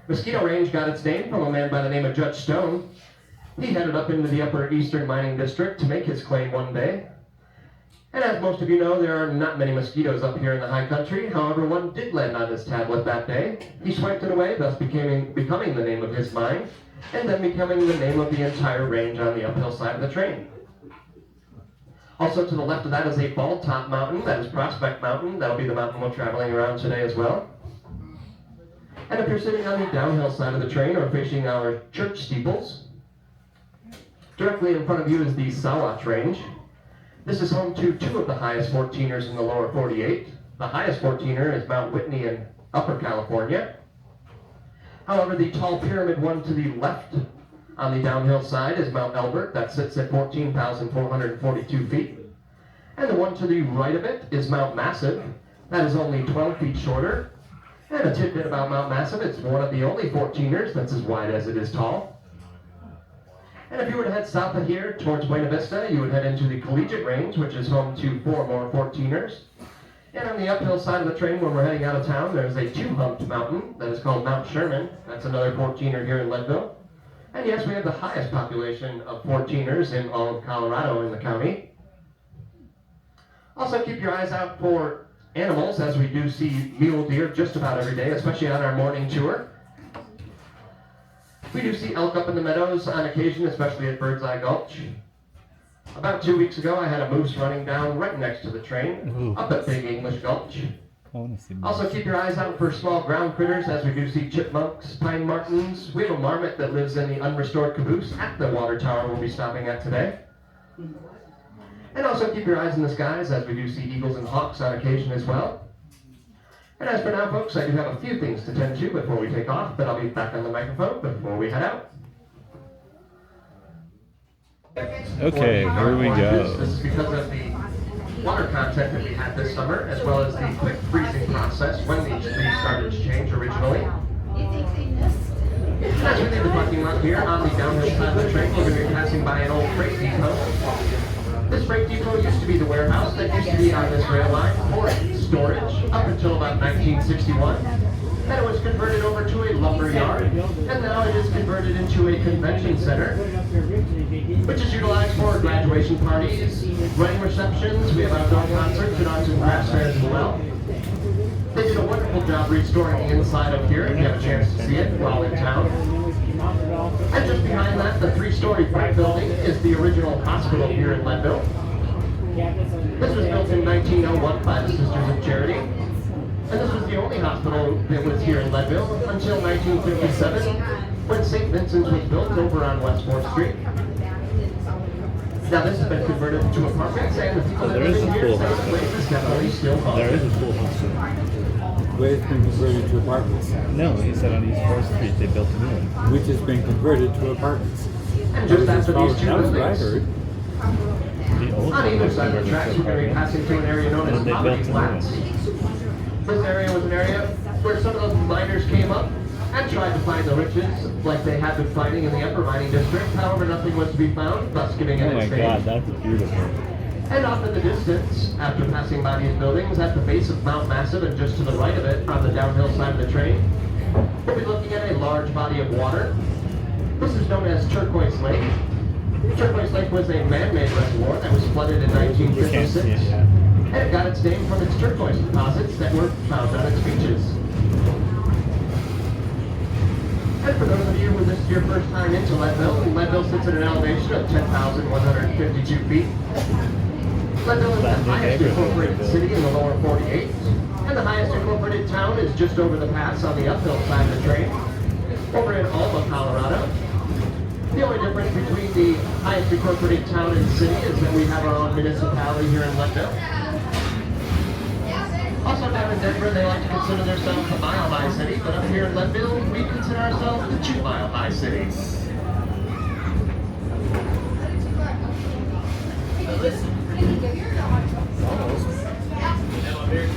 Mosquito Range got its name from a man by the name of Judge Stone. He headed up into the upper eastern mining district to make his claim one day. And as most of you know, there are not many mosquitoes up here in the high country. However, one did land on his tablet that day. He swiped it away, thus becoming the name of his mine, and then becoming the name of the entire range on the uphill side of the train. Also to the left of that is a bald top mountain. That is Prospect Mountain. That'll be the mountain we're traveling around today as well. And if you're sitting on the downhill side of the train or facing our church steeples, directly in front of you is the Sawatch Range. This is home to two of the highest 14ers in the lower 48. The highest 14er is Mount Whitney in Upper California. However, the tall pyramid one to the left on the downhill side is Mount Elbert. That sits at 14,442 feet. And the one to the right of it is Mount Massive. That is only 12 feet shorter. And a tidbit about Mount Massive, it's one of the only 14ers that's as wide as it is tall. And if you were to head south of here towards Buena Vista, you would head into the Collegiate Range, which is home to 4 more 14ers. And on the uphill side of the train, when we're heading out of town, there's a 2-humped mountain that is called Mount Sherman. That's another 14er here in Leadville. And yes, we have the highest population of 14ers in all of Colorado in the county. Also keep your eyes out for animals, as we do see mule deer just about every day, especially on our morning tour. We do see elk up in the meadows on occasion, especially at Bird's Eye Gulch. About 2 weeks ago, I had a moose running down right next to the train, up at Big English Gulch. Also keep your eyes out for small ground critters, as we do see chipmunks, pine martens. We have a marmot that lives in the unrestored caboose at the water tower we'll be stopping at today. And also keep your eyes in the skies, as we do see eagles and hawks on occasion as well. And as for now, folks, I do have a few things to tend to before we take off, but I'll be back on the microphone before we head out. Okay, here we go. This is because of the water content that we had this summer, as well as the quick freezing process when these leaves started to change originally. As we leave the parking lot here on the downhill side of the train, we're going to be passing by an old freight depot. This freight depot used to be the warehouse that used to be on this rail line for storage up until about 1961. Then it was converted over to a lumber yard, and now it is converted into a convention center, which is utilized for graduation parties, wedding receptions. We have outdoor concerts and arts and crafts fairs as well. They did a wonderful job restoring the inside of here, if you have a chance to see it while in town. And just behind that, the 3-story freight building is the original hospital here in Leadville. This was built in 1901 by the Sisters of Charity. And this was the only hospital that was here in Leadville until 1957, when St. Vincent's was built over on West 4th Street. Now this has been converted into apartments, and the people that live in here say the place is definitely still haunted. There is a full hospital. Where it's been converted to apartments. No, he said on East 4th Street they built a new one. Which has been converted to apartments. And just after these two That was what I buildings, heard. The old on one either was side of the converted tracks, to we're going to be apartments. passing through an area known as And they built Poverty a new Flats. one. This area was an area where some of the miners came up and tried to find the riches, like they had been finding in the upper mining district. However, nothing was to be found, thus giving it Oh my its name. god, that's beautiful. And off in the distance, after passing by these buildings, at the base of Mount Massive and just to the right of it, on the downhill side of the train, we'll be looking at a large body of water. This is known as Turquoise Lake. Turquoise Lake was a man-made reservoir that was flooded in 1956. And it got its name from its turquoise deposits that were found on its beaches. And for those of you who this is your first time into Leadville, Leadville sits at an elevation of 10,152 feet. Leadville is the highest incorporated city in the lower 48, and the highest incorporated town is just over the pass on the uphill side of the train, over in Alma, Colorado. The only difference between the highest incorporated town and city is that we have our own municipality here in Leadville. Also down in Denver, they like to consider themselves the Mile High City, but up here in Leadville, we consider ourselves the 2 Mile High City.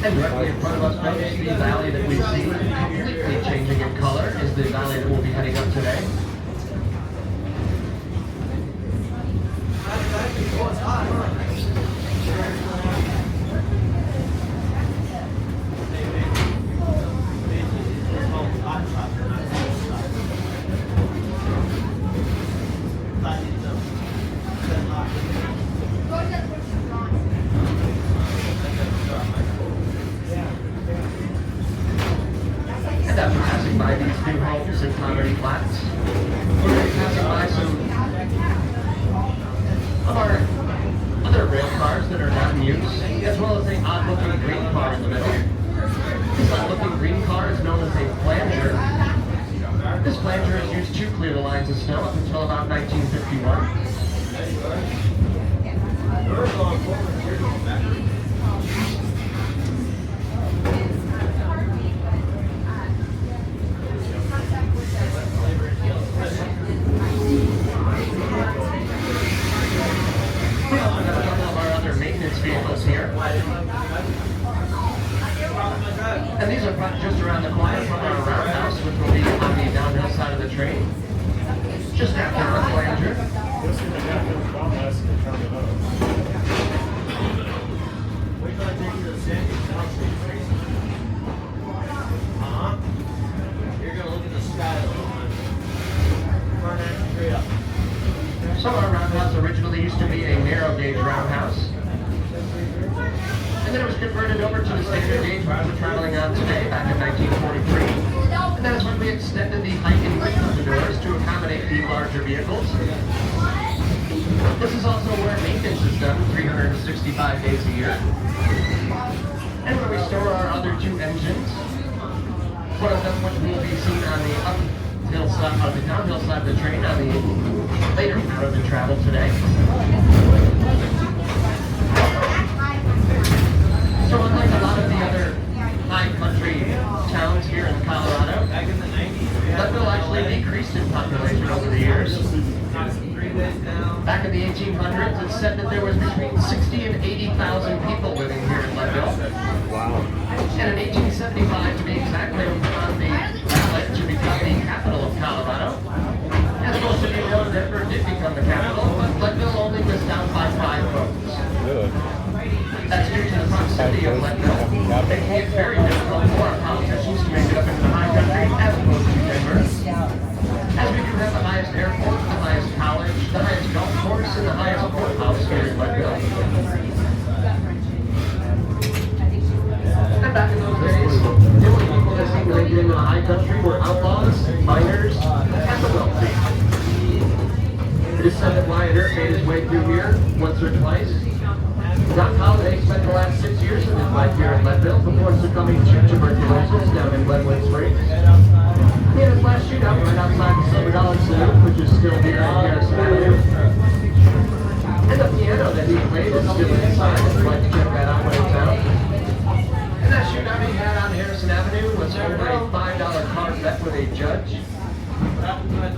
And directly in front of us, folks, the valley that we see completely changing in color is the valley that we'll be heading up today. passing by these new homes in Poverty Flats. We're going to be passing by some of our other rail cars that are not in use, as well as an odd-looking green car in the middle. This odd-looking green car is known as a flanger. This flanger is used to clear the lines of snow up until about 1951. We also have a couple of our other maintenance vehicles here. And these are just around the corner from our roundhouse, which will be on the downhill side of the train. Just after the flanger. You're gonna look at the sky burn that straight up. So our roundhouse originally used to be a narrow gauge roundhouse. And then it was converted over to the standard gauge which we're traveling on today, back in 1943. And that is when we extended the height and width of the doors to accommodate the larger vehicles. This is also where maintenance is done 365 days a year. And where we store our other two engines. One of them which will be seen on the uphill side, or the downhill side of the train on the later part of the travel today. So unlike a lot of the other high country towns here in Colorado, Leadville actually decreased in population over the years. Back in the 1800s, it's said that there was between 60 and 80,000 people living here in Leadville. Wow. And in 1875, to be exact, they were put on the ballot to become the capital of Colorado. As most of you know, Denver did become the capital, but Leadville only missed out by 5 votes. Really? That's due to the proximity of Leadville, making it very difficult for our politicians to make it up into the high country as opposed to Denver. As we do have the highest airport, the highest college, the highest golf course, and the highest courthouse here in Leadville. And back in those days, the only people that seemed to make it into the high country were outlaws, miners, and the wealthy. It is said that Wyatt Earp made his way through here once or twice. Doc Holliday spent the last 6 years of his life here in Leadville before succumbing to tuberculosis down in Glenwood Springs. He had his last shootout right outside the Silver Dollar Saloon, which is still here on Harrison Avenue. And the piano that he played is still inside, if you'd like to check that out when it's out. And that shootout he had on Harrison Avenue was over a $5 car bet with a judge.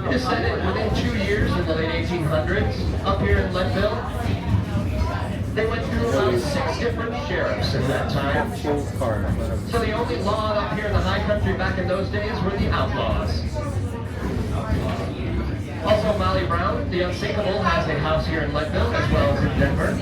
It is said that within 2 years in the late 1800s, up here in Leadville, they went through about 6 different sheriffs in that time. So the only law up here in the high country back in those days were the outlaws. Also, Molly Brown, the Unsinkable, has a house here in Leadville as well as in Denver.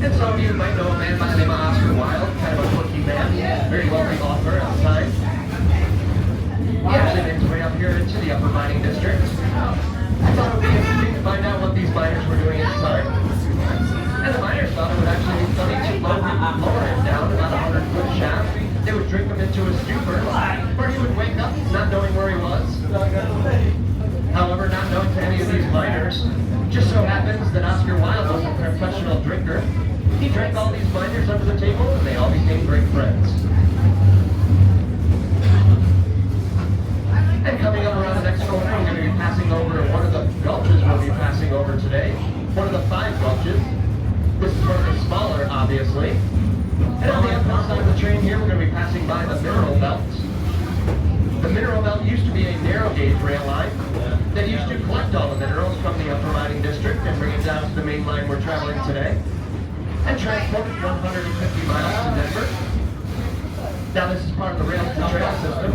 And some of you might know a man by the name of Oscar Wilde, kind of a quirky man, very wealthy author at the time. He actually made his way up here into the upper mining district. I thought it would be interesting to find out what these miners were doing inside. And the miners thought it would actually be funny to lower him down about a 100-foot shaft. They would drink him into a stupor, where he would wake up not knowing where he was. However, not known to any of these miners, just so happens that Oscar Wilde was a professional drinker. He drank all these miners under the table, and they all became great friends. And coming up around the next corner, we're going to be passing over one of the gulches we'll be passing over today. One of the 5 gulches. This is one of the smaller, obviously. And on the uphill side of the train here, we're going to be passing by the mineral belt. The mineral belt used to be a narrow gauge rail line that used to collect all the minerals from the upper mining district and bring it down to the main line we're traveling today and transport it 150 miles to Denver. Now this is part of the rail to trail system,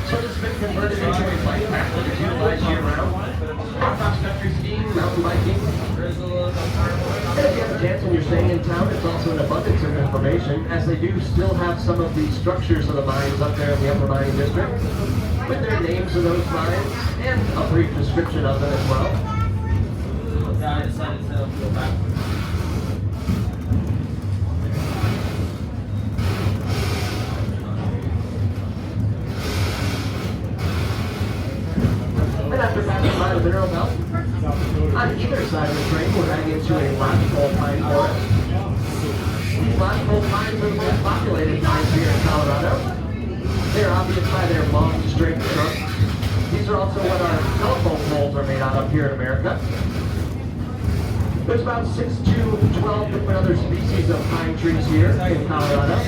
so this has been converted into a bike path that is utilized year-round for cross-country skiing, mountain biking. And if you have a chance and you're staying in town, it's also an abundance of information, as they do still have some of the structures of the mines up there in the upper mining district, with their names of those mines, and a brief description of them as well. pines are the most populated pines here in Colorado. They're obvious by their long, straight trunks. These are also what our telephone poles are made out of here in America. There's about 6 to 12 different other species of pine trees here in Colorado. So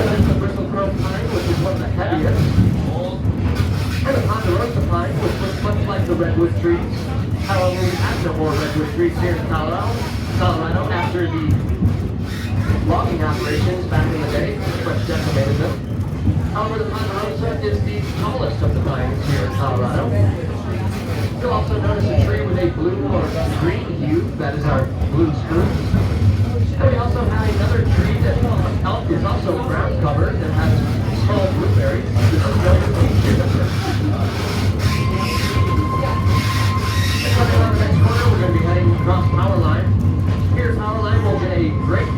there's the bristle grove pine, which is one of the heaviest. And the ponderosa pine, which looks much like the redwood trees. However, we have no more redwood trees here in Colorado after the logging operations back in the day pretty much decimated them. However, the ponderosa is the tallest of the pines here in Colorado. You'll also notice a tree with a blue or green hue, that is our blue spruce. And we also have another tree that is also ground covered that has small blueberries. This is known as the juniper. And coming around the next corner, we're going to be heading across Power Line. Here at Power Line, we'll get a great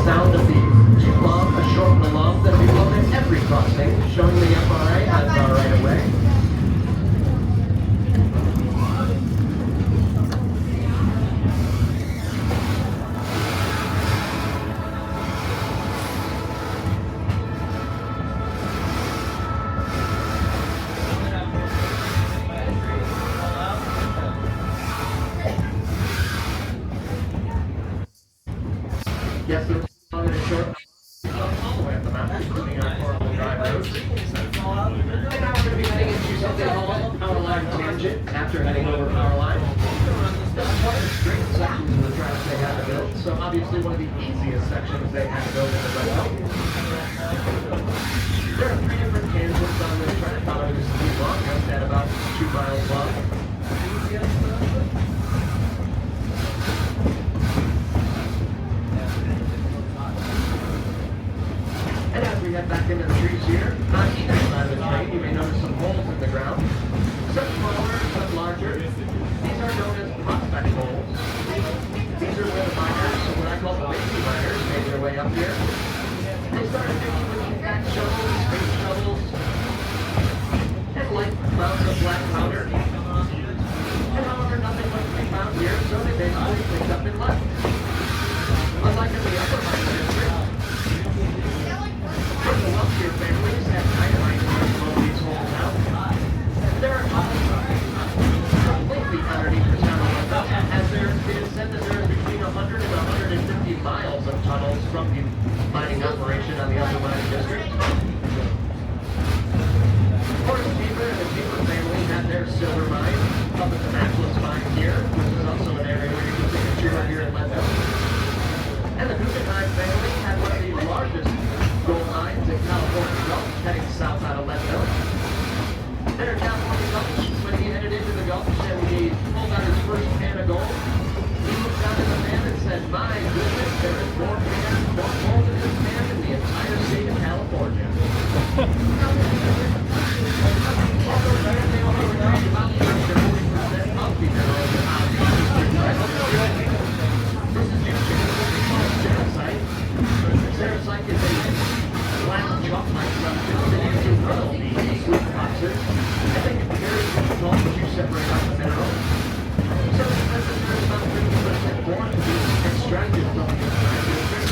sound of the two long, a short, and a long that will be blown at every crossing, showing the FRA as our right of way. Yes, the long and the short all the way up the mountain, including our horrible drive roads. And now we're going to be heading into something called Power Line Tangent after heading over Power Line. This is one of the straight sections of the track they had to build, so obviously one of the easiest sections they had to build in the road. There are 3 different tangents on this track, following this is the longest at about 2 miles long. And as we head back into the trees here, on either side of the train, you may notice some holes in the ground. Some smaller, some larger. These are known as prospect holes. These are where the miners, what I call the lazy miners, made their way up here. They started digging with compact shovels, space shovels, and light clouds of black powder. And however, nothing was to be found here, so they basically picked up and left. Unlike in the upper mine district, the wealthier families have dynamite to blow these holes out. There are completely underneath the town of Leadville, as it is said that there is between 100 and 150 miles of tunnels from the mining operation on the upper mining district. Forrest Beaver and the Beaver family had their silver mine up at the Matchless mine here, which is also an area where you can take a tour here in Leadville. And the Guggenheim family had one of the largest gold mines in California Gulch, heading south out of Leadville. There in California Gulch, when he headed into the Gulch and he pulled out his first pan of gold, he looked down at the pan and said, "My goodness, there is more gold in this pan than the entire state of California." Also, they also talked about the fact that 40% of the minerals in Leadville. This is due to what we call cerussite. Cerussite is a black chalk-like substance that you can drill the sweet boxes and make it very difficult to separate out the mineral. So it says that there's about 50% more to be extracted from the entire district.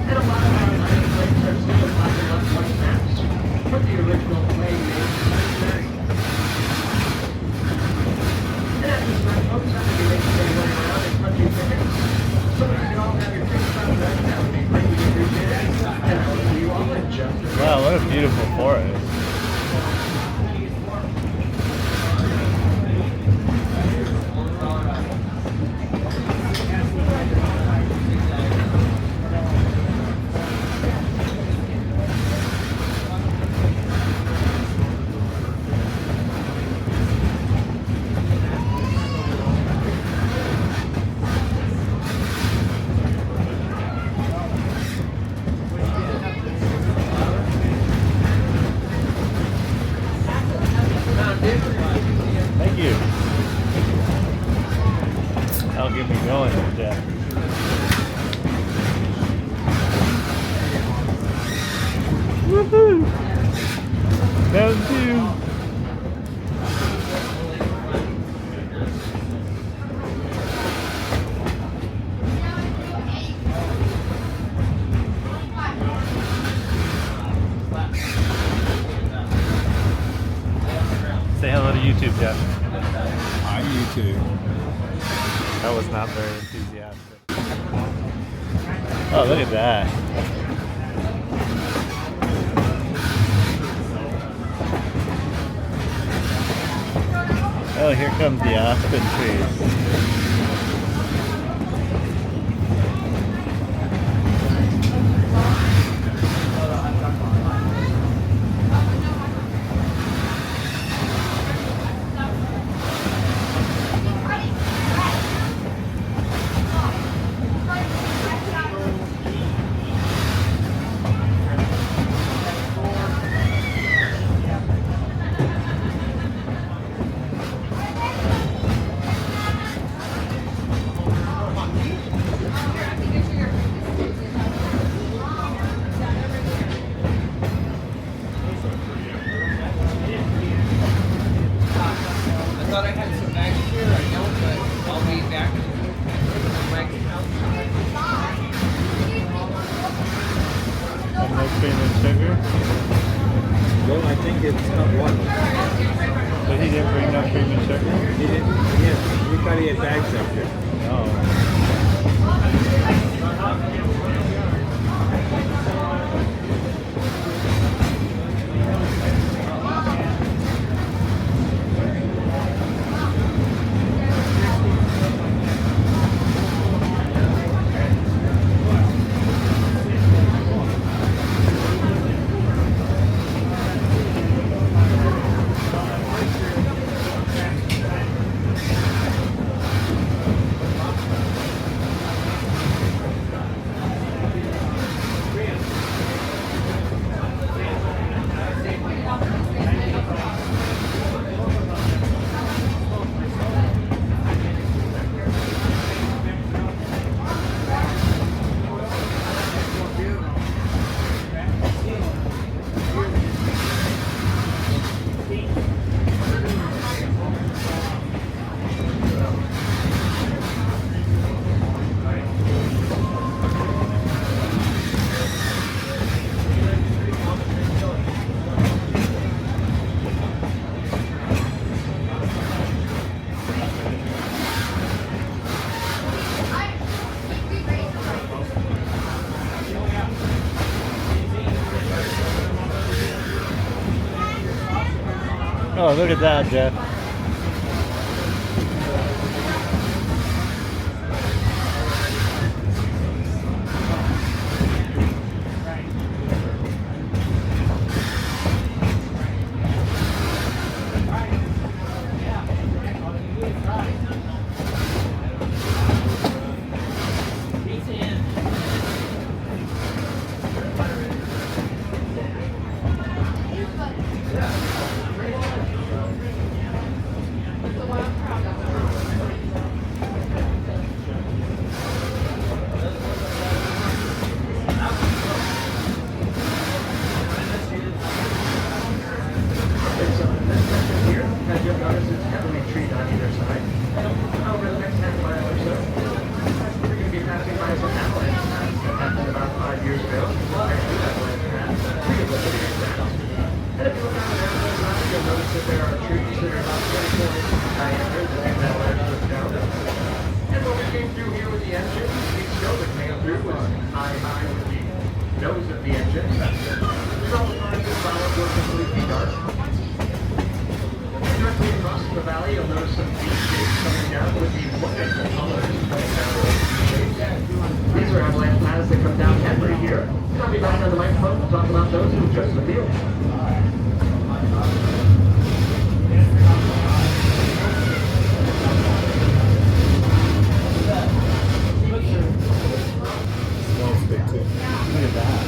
And a lot of our mining claims are still popping up like maps with the original claim names necessary. And at this time, folks, I'm going to be making their way around and punching tickets. So if you can all have your tickets out of that would be greatly appreciated. And I will see you all in just a minute. Wow, what a beautiful forest. Thank you. That'll get me going with that. Woohoo! Mountain Dew! YouTube, Jeff. On YouTube. That was not very enthusiastic. Oh, look at that. Oh, here comes the aspen trees. I thought I had some bags here. I don't, but I'll be back. No cream and sugar. Well, I think it's not one. But he didn't bring no cream and sugar? He didn't. Yes, we thought he had bags up here. Oh. Oh, look at that, Jeff. Nose of the engine. Directly across the valley, you'll notice some V shapes coming down with the wonderful colors coming down with V-shapes. These are avalanche paths that come down every year. And I'll be back on the microphone to talk about those in just a few. Smells good too. Look at that.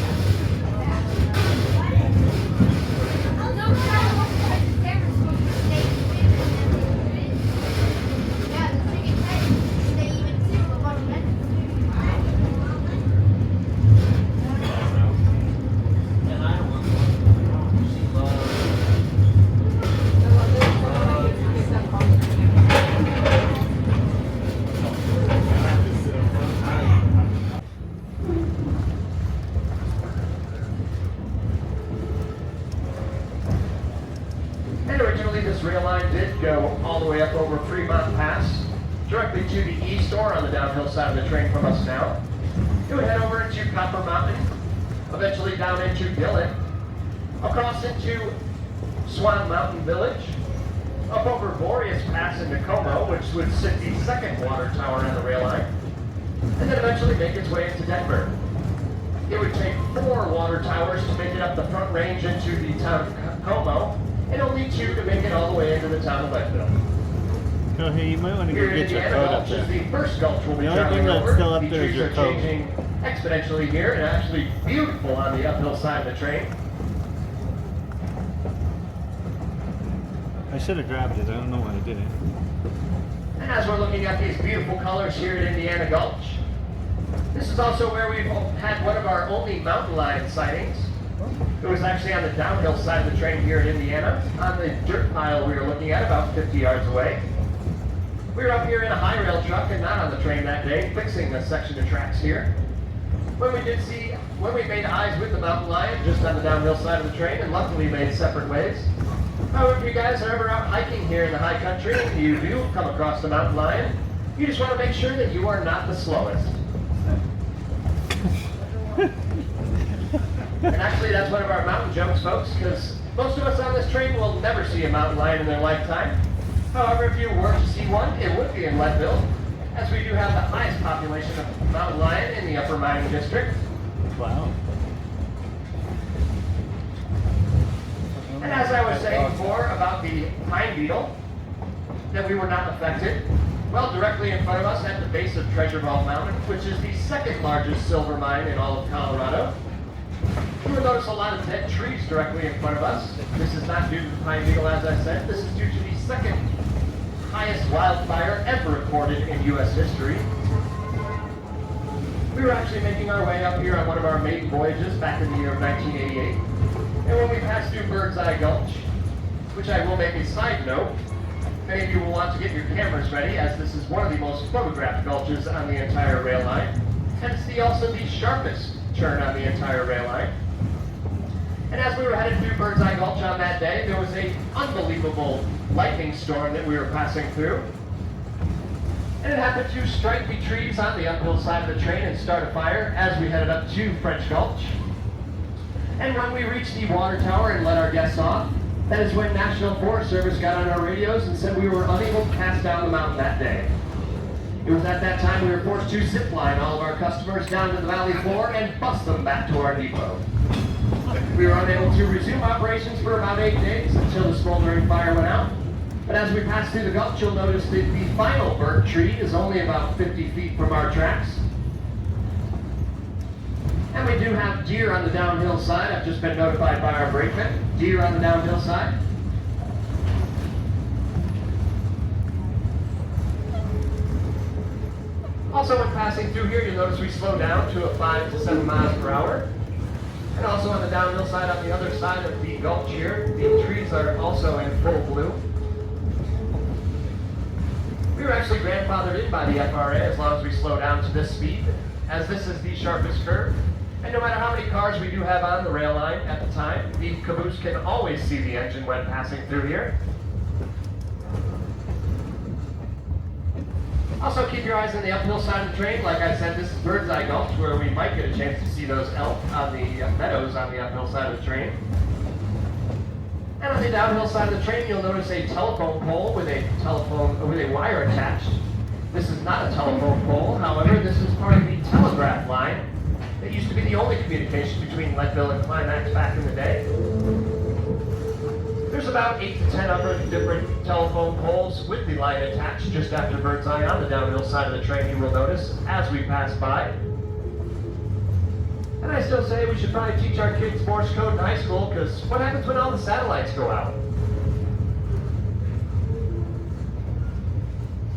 go all the way up over Fremont Pass, directly to the east or on the downhill side of the train from us now. It would head over into Copper Mountain, eventually down into Dillon, across into Swan Mountain Village, up over Boreas Pass into Como, which would sit the second water tower on the rail line, and then eventually make its way into Denver. It would take 4 water towers to make it up the front range into the town of Como, and only 2 to make it all the way into the town of Leadville. So hey, you might want to Here go in get your Indiana coat up Gulch is there. the first gulch we'll be The only traveling thing that's over. still up The there is trees your are coat. changing exponentially here and actually beautiful on the uphill side of the train. I should have grabbed it. I don't know why I didn't. And as we're looking at these beautiful colors here at Indiana Gulch, this is also where we've had one of our only mountain lion sightings. It was actually on the downhill side of the train here in Indiana, on the dirt pile we were looking at about 50 yards away. We were up here in a high rail truck and not on the train that day, fixing a section of tracks here. When we made eyes with the mountain lion just on the downhill side of the train, and luckily made separate ways. However, if you guys are ever out hiking here in the high country and you do come across the mountain lion, you just want to make sure that you are not the slowest. And actually, that's one of our mountain jokes, folks, because most of us on this train will never see a mountain lion in their lifetime. However, if you were to see one, it would be in Leadville, as we do have the highest population of mountain lion in the upper mining district. Wow. And as I was saying before about the pine beetle, that we were not affected, well, directly in front of us at the base of Treasure Vault Mountain, which is the second largest silver mine in all of Colorado, you will notice a lot of dead trees directly in front of us. This is not due to the pine beetle, as I said. This is due to the second highest wildfire ever recorded in U.S. history. We were actually making our way up here on one of our maiden voyages back in the year of 1988. And when we passed through Bird's Eye Gulch, which I will make a side note, many of you will want to get your cameras ready, as this is one of the most photographed gulches on the entire rail line. And it's also the sharpest turn on the entire rail line. And as we were headed through Bird's Eye Gulch on that day, there was an unbelievable lightning storm that we were passing through. And it happened to strike the trees on the uphill side of the train and start a fire as we headed up to French Gulch. And when we reached the water tower and let our guests off, that is when National Forest Service got on our radios and said we were unable to pass down the mountain that day. It was at that time we were forced to zip line all of our customers down to the valley floor and bus them back to our depot. We were unable to resume operations for about 8 days until the smoldering fire went out. But as we passed through the gulch, you'll notice that the final burnt tree is only about 50 feet from our tracks. And we do have deer on the downhill side. I've just been notified by our brakeman. Deer on the downhill side. Also, when passing through here, you'll notice we slow down to a 5 to 7 miles per hour. And also on the downhill side, on the other side of the gulch here, the trees are also in full bloom. We were actually grandfathered in by the FRA as long as we slow down to this speed, as this is the sharpest curve. And no matter how many cars we do have on the rail line at the time, the caboose can always see the engine when passing through here. Also keep your eyes on the uphill side of the train. Like I said, this is Bird's Eye Gulch, where we might get a chance to see those elk on the meadows on the uphill side of the train. And on the downhill side of the train, you'll notice a telephone pole with a wire attached. This is not a telephone pole, however, this is part of the telegraph line. It used to be the only communication between Leadville and Climax back in the day. There's about 8 to 10 other different telephone poles with the line attached just after Bird's Eye on the downhill side of the train, you will notice, as we pass by. And I still say we should probably teach our kids Morse code in high school, because what happens when all the satellites go out?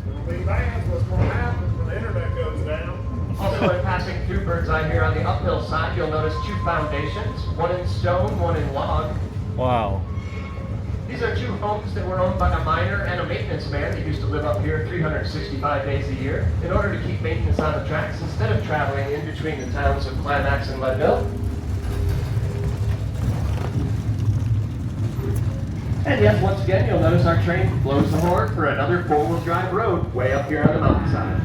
It'll be bad. What's going to happen when the internet goes down? Also, when passing through Bird's Eye here on the uphill side, you'll notice 2 foundations, one in stone, one in log. Wow. These are 2 homes that were owned by a miner and a maintenance man that used to live up here 365 days a year in order to keep maintenance on the tracks instead of traveling in between the towns of Climax and Leadville. And yes, once again, you'll notice our train blows the horn for another four-wheel drive road way up here on the mountainside.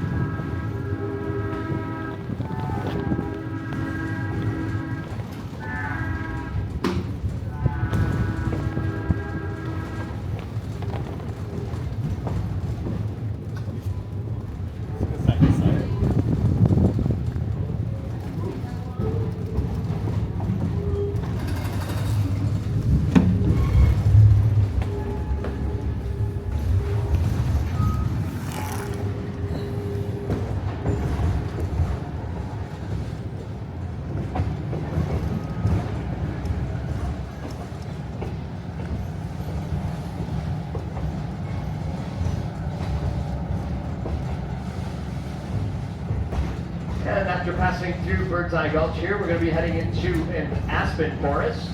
And after passing through Bird's Eye Gulch here, we're going to be heading into an aspen forest.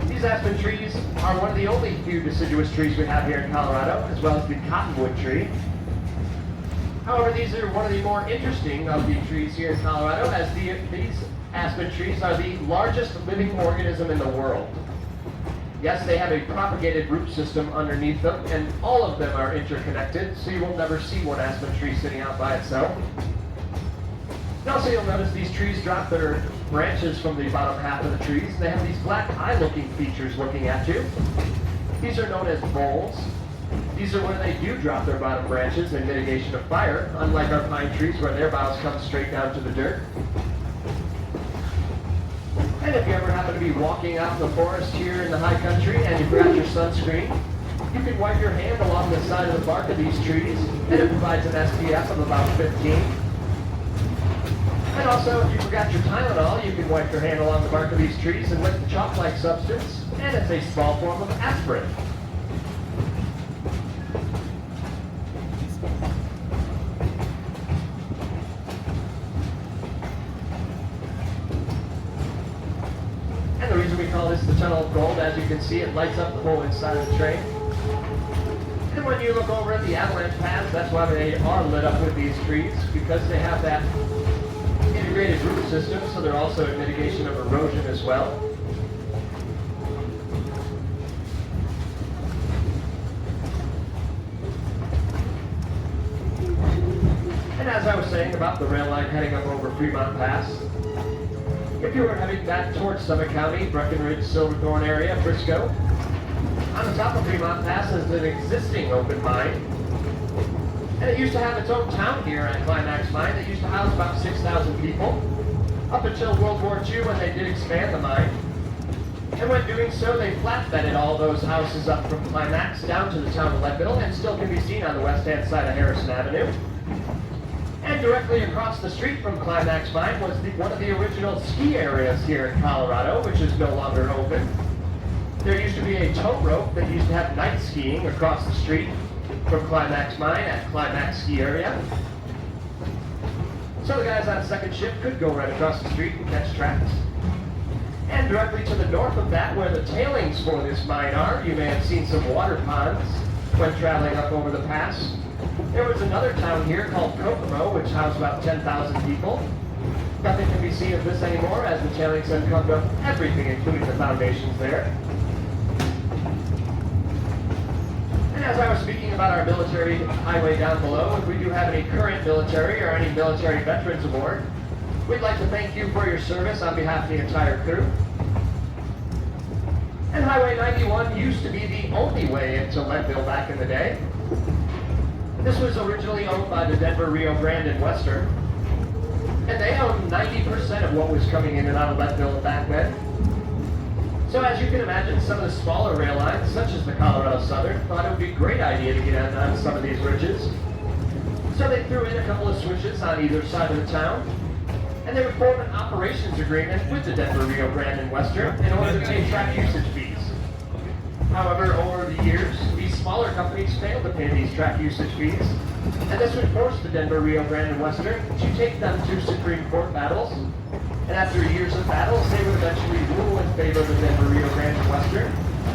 These aspen trees are one of the only few deciduous trees we have here in Colorado, as well as the cottonwood tree. However, these are one of the more interesting of the trees here in Colorado, as these aspen trees are the largest living organism in the world. Yes, they have a propagated root system underneath them, and all of them are interconnected, so you will never see one aspen tree sitting out by itself. And also, you'll notice these trees drop their branches from the bottom half of the trees. They have these black eye-looking features looking at you. These are known as bolls. These are when they do drop their bottom branches in mitigation of fire, unlike our pine trees where their boughs come straight down to the dirt. And if you ever happen to be walking out in the forest here in the high country and you forgot your sunscreen, you can wipe your hand along the side of the bark of these trees, and it provides an SPF of about 15. And also, if you forgot your Tylenol, you can wipe your hand along the bark of these trees and lick the chalk-like substance, and it's a small form of aspirin. And the reason we call this the Tunnel of Gold, as you can see, it lights up the whole inside of the train. And when you look over at the avalanche paths, that's why they are lit up with these trees, because they have that integrated root system, so they're also a mitigation of erosion as well. And as I was saying about the rail line heading up over Fremont Pass, if you were heading back towards Summit County, Breckenridge, Silverthorne area, Frisco, on the top of Fremont Pass is an existing open mine. And it used to have its own town here at Climax Mine that used to house about 6,000 people, up until World War II when they did expand the mine. And when doing so, they flatbedded all those houses up from Climax down to the town of Leadville, and still can be seen on the west-hand side of Harrison Avenue. And directly across the street from Climax Mine was one of the original ski areas here in Colorado, which is no longer open. There used to be a tow rope that used to have night skiing across the street from Climax Mine at Climax Ski Area. So the guys on second shift could go right across the street and catch tracks. And directly to the north of that, where the tailings for this mine are, you may have seen some water ponds when traveling up over the pass. There was another town here called Kokomo, which housed about 10,000 people. Nothing can be seen of this anymore, as the tailings have covered up everything, including the foundations there. And as I was speaking about our military highway down below, if we do have any current military or any military veterans aboard, we'd like to thank you for your service on behalf of the entire crew. And Highway 91 used to be the only way into Leadville back in the day. This was originally owned by the Denver, Rio Grande, and Western. And they owned 90% of what was coming in and out of Leadville back then. So as you can imagine, some of the smaller rail lines, such as the Colorado Southern, thought it would be a great idea to get on some of these ridges. So they threw in a couple of switches on either side of the town, and they would form an operations agreement with the Denver, Rio Grande, and Western in order to pay track usage fees. However, over the years, these smaller companies failed to pay these track usage fees, and this would force the Denver, Rio Grande, and Western to take them to Supreme Court battles. And after years of battles, they would eventually rule in favor of the Denver, Rio Grande, and Western.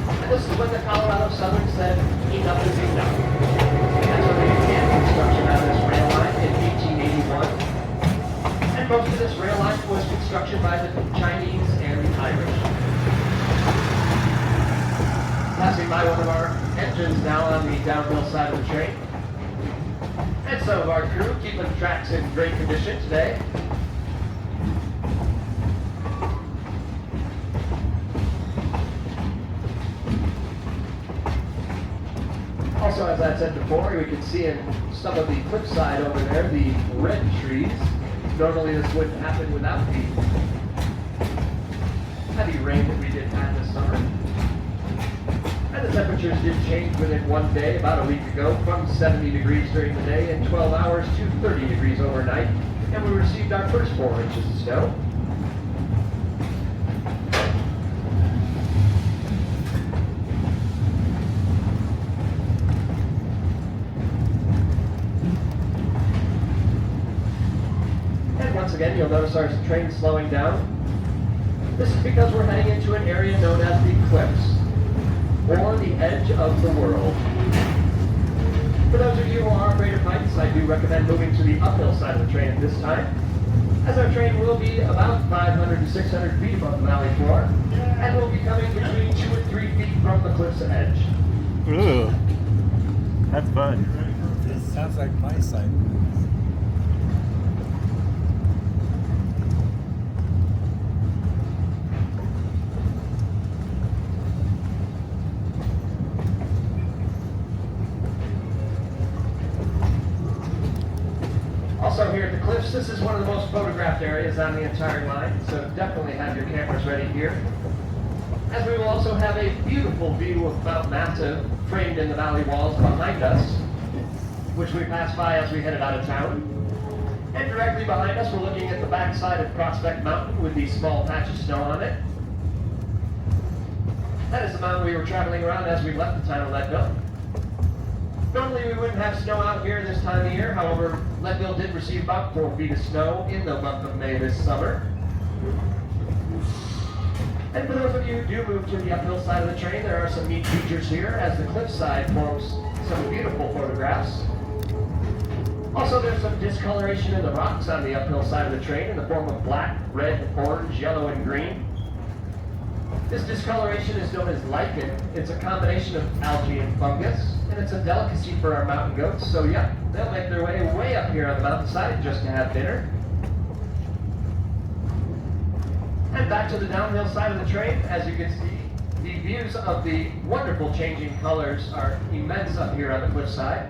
And this is when the Colorado Southern said, enough is enough. And that's when they began construction on this rail line in 1881. And most of this rail line was construction by the Chinese and the Irish. engines now on the downhill side of the train. And some of our crew keeping the tracks in great condition today. Also, as I said before, we can see in some of the cliffside over there, the red trees. Normally this wouldn't happen without the heavy rain that we did have this summer. And the temperatures did change within one day, about a week ago, from 70 degrees during the day and 12 hours to 30 degrees overnight. And we received our first 4 inches of snow. Once again, you'll notice our train slowing down. This is because we're heading into an area known as the cliffs, or the edge of the world. For those of you who are afraid of heights, I do recommend moving to the uphill side of the train at this time, as our train will be about 500 to 600 feet above the valley floor, and will be coming between 2 and 3 feet from the cliff's edge. Ooh, that's fun. This sounds like my side. Also here at the cliffs, this is one of the most photographed areas on the entire line, so definitely have your cameras ready here. As we will also have a beautiful view of Mount Massive framed in the valley walls behind us, which we passed by as we headed out of town. And directly behind us, we're looking at the backside of Prospect Mountain with the small patch of snow on it. That is the mountain we were traveling around as we left the town of Leadville. Normally we wouldn't have snow out here this time of year, however, Leadville did receive about 4 feet of snow in the month of May this summer. And for those of you who do move to the uphill side of the train, there are some neat features here as the cliffside forms some beautiful photographs. Also, there's some discoloration in the rocks on the uphill side of the train in the form of black, red, orange, yellow, and green. This discoloration is known as lichen. It's a combination of algae and fungus, and it's a delicacy for our mountain goats. So yeah, they'll make their way up here on the mountainside just to have dinner. And back to the downhill side of the train, as you can see, the views of the wonderful changing colors are immense up here on the cliffside.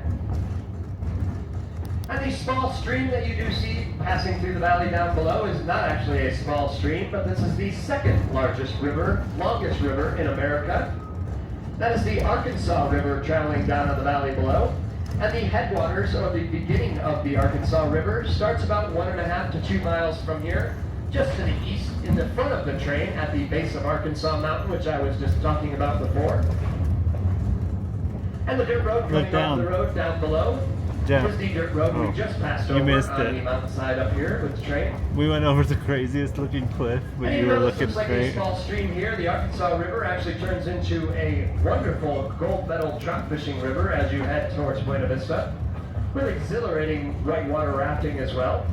And the small stream that you do see passing through the valley down below is not actually a small stream, but this is the second largest river, longest river in America. That is the Arkansas River traveling down on the valley below. And the headwaters, or the beginning of the Arkansas River, starts about 1.5 to 2 miles from here, just to the east in the front of the train at the base of Arkansas Mountain, which I was just talking about before. And the dirt road coming off the road down below was the dirt road we just passed over on the mountainside up here with the train. We went over the craziest looking cliff, but you were looking straight. Like a small stream here, the Arkansas River actually turns into a wonderful gold medal trout fishing river as you head towards Buena Vista, with exhilarating whitewater rafting as well.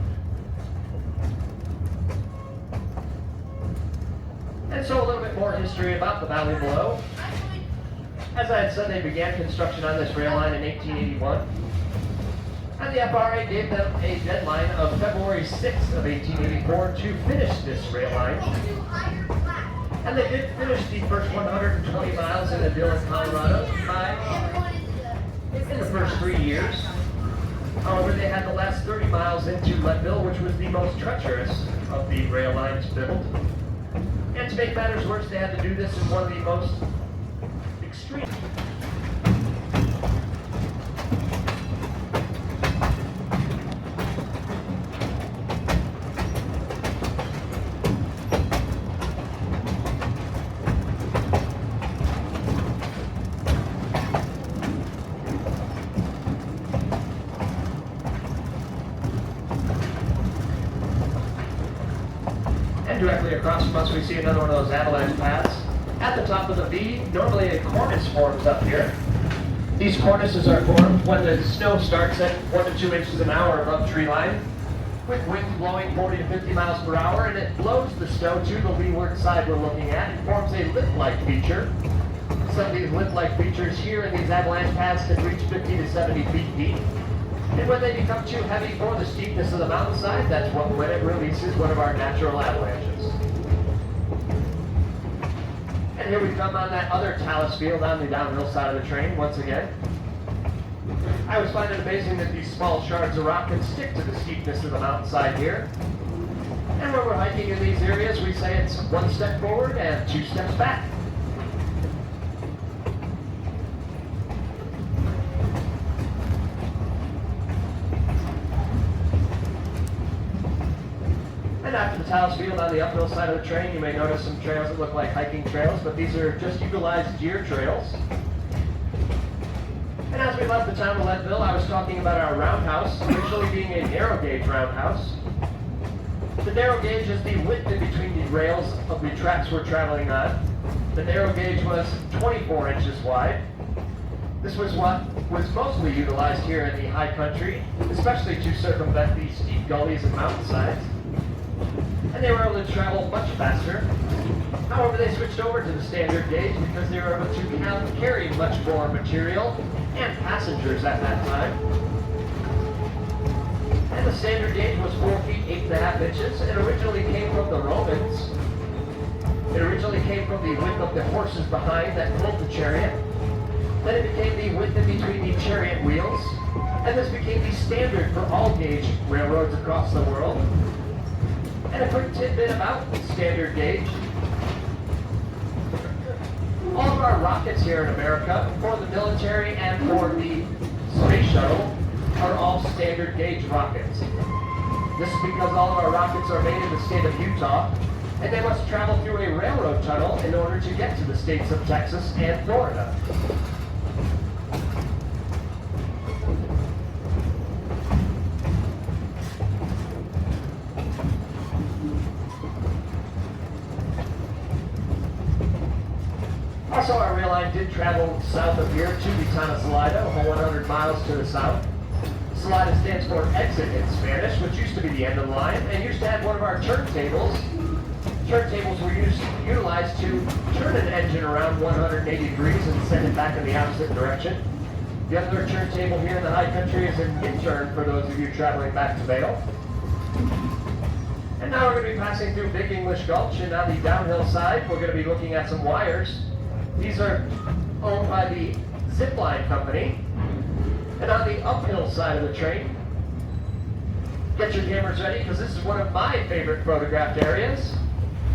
And so a little bit more history about the valley below. As I had said, they began construction on this rail line in 1881. And the FRA gave them a deadline of February 6th of 1884 to finish this rail line. And they did finish the first 120 miles in Leadville, Colorado in the first 3 years. However, they had the last 30 miles into Leadville, which was the most treacherous of the rail lines built. And to make matters worse, they had to do this in one of the most extreme. Directly across from us, we see another one of those avalanche paths. At the top of the V, normally a cornice forms up here. These cornices are formed when the snow starts at 1 to 2 inches an hour above tree line, with winds blowing 40 to 50 miles per hour, and it blows the snow to the leeward side we're looking at. It forms a lip-like feature. Some of these lift-like features here in these avalanche paths can reach 50 to 70 feet deep. And when they become too heavy for the steepness of the mountainside, that's when it releases one of our natural avalanches. And here we come on that other talus field on the downhill side of the train once again. I always find it amazing that these small shards of rock can stick to the steepness of the mountainside here. And when we're hiking in these areas, we say it's one step forward and two steps back. And after the talus field on the uphill side of the train, you may notice some trails that look like hiking trails, but these are just utilized deer trails. And as we left the town of Leadville, I was talking about our roundhouse, originally being a narrow gauge roundhouse. The narrow gauge is the width in between the rails of the tracks we're traveling on. The narrow gauge was 24 inches wide. This was what was mostly utilized here in the high country, especially to circumvent the steep gullies and mountainsides. And they were able to travel much faster. However, they switched over to the standard gauge because they were able to carry much more material and passengers at that time. And the standard gauge was 4 feet 8.5 inches. It originally came from the Romans. It originally came from the width of the horses behind that pulled the chariot. Then it became the width in between the chariot wheels. And this became the standard for all gauge railroads across the world. And a quick tidbit about standard gauge. All of our rockets here in America, for the military and for the space shuttle, are all standard gauge rockets. This is because all of our rockets are made in the state of Utah, and they must travel through a railroad tunnel in order to get to the states of Texas and Florida. Also, our rail line did travel south of here to the town of Salida, over 100 miles to the south. Salida stands for exit in Spanish, which used to be the end of the line, and used to have one of our turntables. Turntables were utilized to turn an engine around 180 degrees and send it back in the opposite direction. The other turntable here in the high country is an in-turn for those of you traveling back to Vail. And now we're going to be passing through Big English Gulch, and on the downhill side, we're going to be looking at some wires. These are owned by the Zipline Company. And on the uphill side of the train, get your cameras ready because this is one of my favorite photographed areas.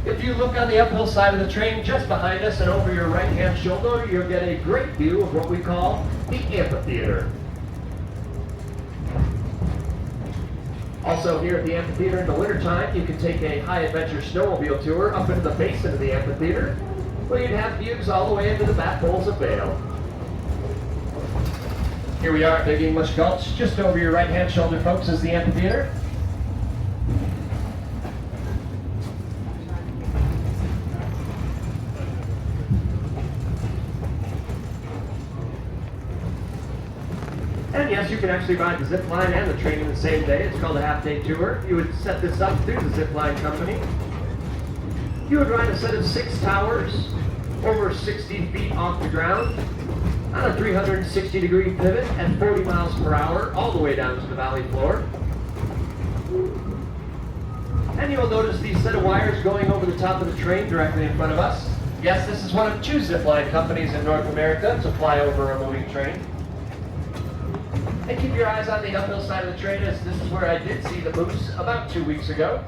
If you look on the uphill side of the train just behind us and over your right-hand shoulder, you'll get a great view of what we call the amphitheater. Also here at the amphitheater in the wintertime, you can take a high-adventure snowmobile tour up into the basin of the amphitheater, where you'd have views all the way into the back bowls of Vail. Here we are at Big English Gulch. Just over your right-hand shoulder, folks, is the amphitheater. And yes, you can actually ride the zip line and the train in the same day. It's called a half-day tour. You would set this up through the zip line company. You would ride a set of 6 towers over 60 feet off the ground on a 360-degree pivot at 40 miles per hour all the way down to the valley floor. And you will notice these set of wires going over the top of the train directly in front of us. Yes, this is one of 2 zipline companies in North America to fly over a moving train. And keep your eyes on the uphill side of the train, as this is where I did see the moose about 2 weeks ago.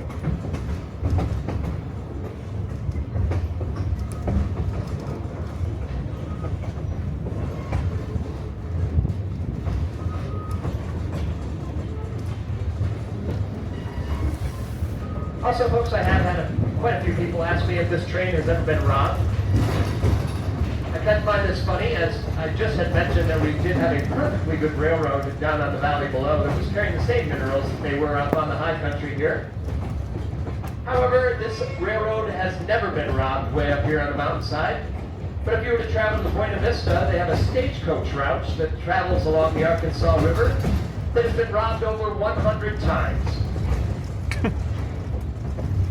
Also, folks, I have had quite a few people ask me if this train has ever been robbed. I kind of find this funny, as I just had mentioned that we did have a perfectly good railroad down on the valley below that was carrying the same minerals that they were up on the high country here. However, this railroad has never been robbed way up here on the mountainside. But if you were to travel to Buena Vista, they have a stagecoach route that travels along the Arkansas River that has been robbed over 100 times.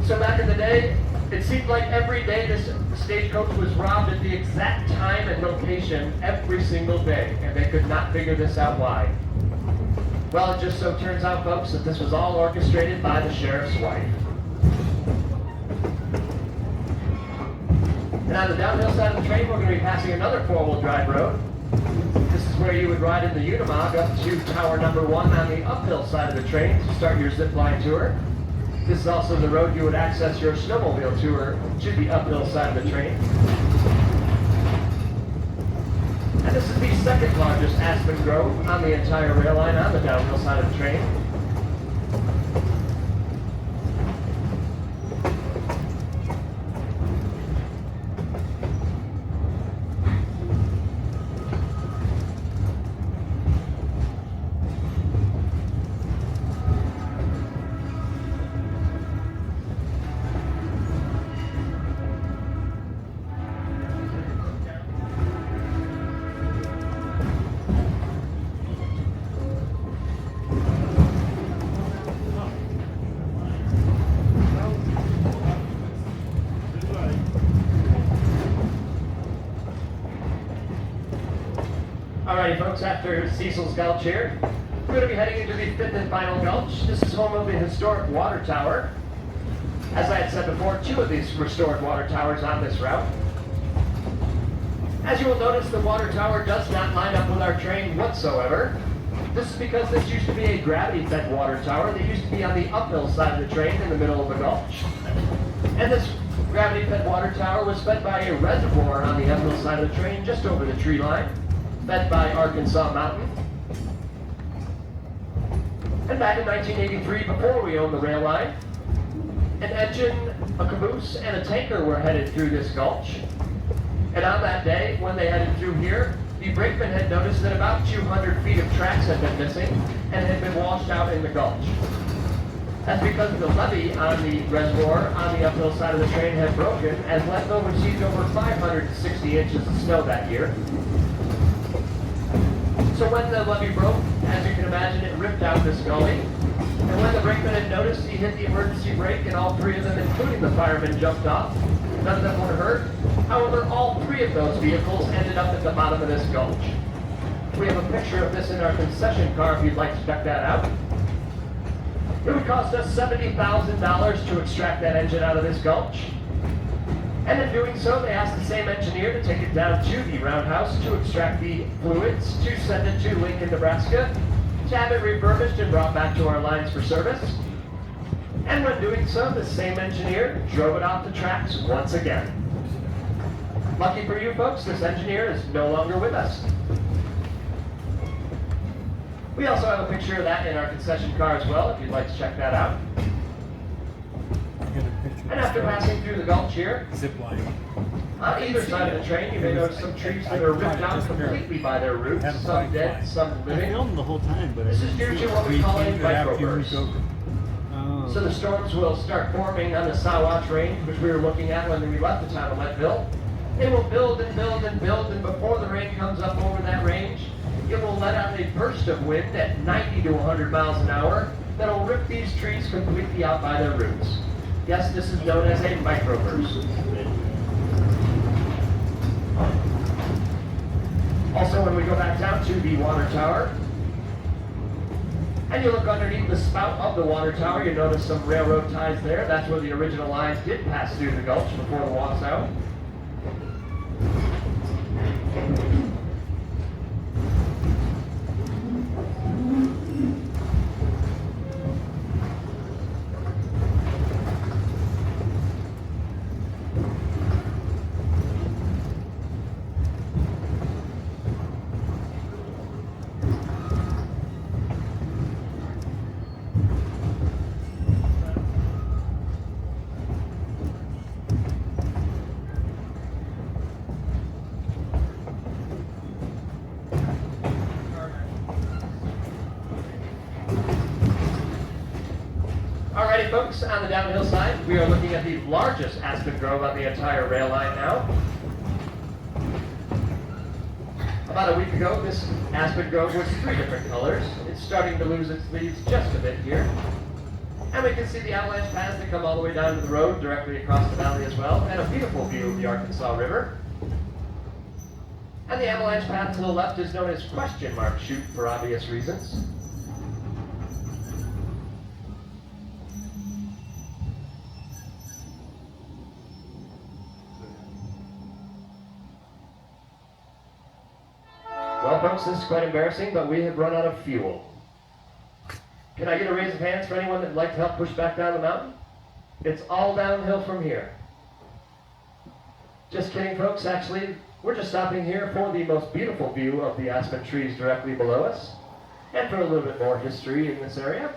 So back in the day, It seemed like every day this stagecoach was robbed at the exact time and location every single day, and they could not figure this out why. Well, it just so turns out, folks, that this was all orchestrated by the sheriff's wife. And on the downhill side of the train, we're going to be passing another four-wheel drive road. This is where you would ride in the Unimog up to tower number 1 on the uphill side of the train to start your zip line tour. This is also the road you would access your snowmobile tour to the uphill side of the train. And this is the second largest aspen grove on the entire rail line on the downhill side of the train. Alrighty folks, after Cecil's Gulch here, we're going to be heading into the 5th and final gulch. This is home of the historic water tower. As I had said before, 2 of these restored water towers on this route. As you will notice, the water tower does not line up with our train whatsoever. This is because this used to be a gravity-fed water tower that used to be on the uphill side of the train in the middle of the gulch. And this gravity-fed water tower was fed by a reservoir on the uphill side of the train just over the tree line, fed by Arkansas Mountain. And back in 1983, before we owned the rail line, an engine, a caboose, and a tanker were headed through this gulch. And on that day, when they headed through here, the brakeman had noticed that about 200 feet of tracks had been missing and had been washed out in the gulch. That's because the levee on the reservoir on the uphill side of the train had broken, as Leadville received over 560 inches of snow that year. So when the levee broke, as you can imagine, it ripped out this gully. And when the brakeman had noticed, he hit the emergency brake, and all 3 of them, including the firemen, jumped off. None of them were hurt. However, all 3 of those vehicles ended up at the bottom of this gulch. We have a picture of this in our concession car if you'd like to check that out. It would cost us $70,000 to extract that engine out of this gulch. And in doing so, they asked the same engineer to take it down to the roundhouse to extract the fluids, to send it to Lincoln, Nebraska, to have it refurbished and brought back to our lines for service. And when doing so, the same engineer drove it off the tracks once again. Lucky for you folks, this engineer is no longer with us. We also have a picture of that in our concession car as well, if you'd like to check that out. And after passing through the gulch here, Zip line. on either side of the train, you may notice some trees that are ripped out completely by their roots, some dead, some I living. filmed the whole time, but This is due to what we call a microburst. Oh. So the storms will start forming on the Sawatch Range, which we were looking at when we left the town of Leadville. They will build and build and build, and before the rain comes up over that range, it will let out a burst of wind at 90 to 100 miles an hour that will rip these trees completely out by their roots. Yes, this is known as a microburst. Also, when we go back down to the water tower, and you look underneath the spout of the water tower, you notice some railroad ties there. That's where the original lines did pass through the gulch before the washout. Alrighty folks, on the downhill side, we are looking at the largest aspen grove on the entire rail line now. About a week ago, this aspen grove was 3 different colors. It's starting to lose its leaves just a bit here. And we can see the avalanche paths that come all the way down to the road directly across the valley as well, and a beautiful view of the Arkansas River. And the avalanche path to the left is known as question mark chute for obvious reasons. Well, folks, this is quite embarrassing, but we have run out of fuel. Can I get a raise of hands for anyone that'd like to help push back down the mountain? It's all downhill from here. Just kidding, folks. Actually, we're just stopping here for the most beautiful view of the aspen trees directly below us, and for a little bit more history in this area.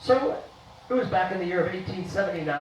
So, it was back in the year of 1879.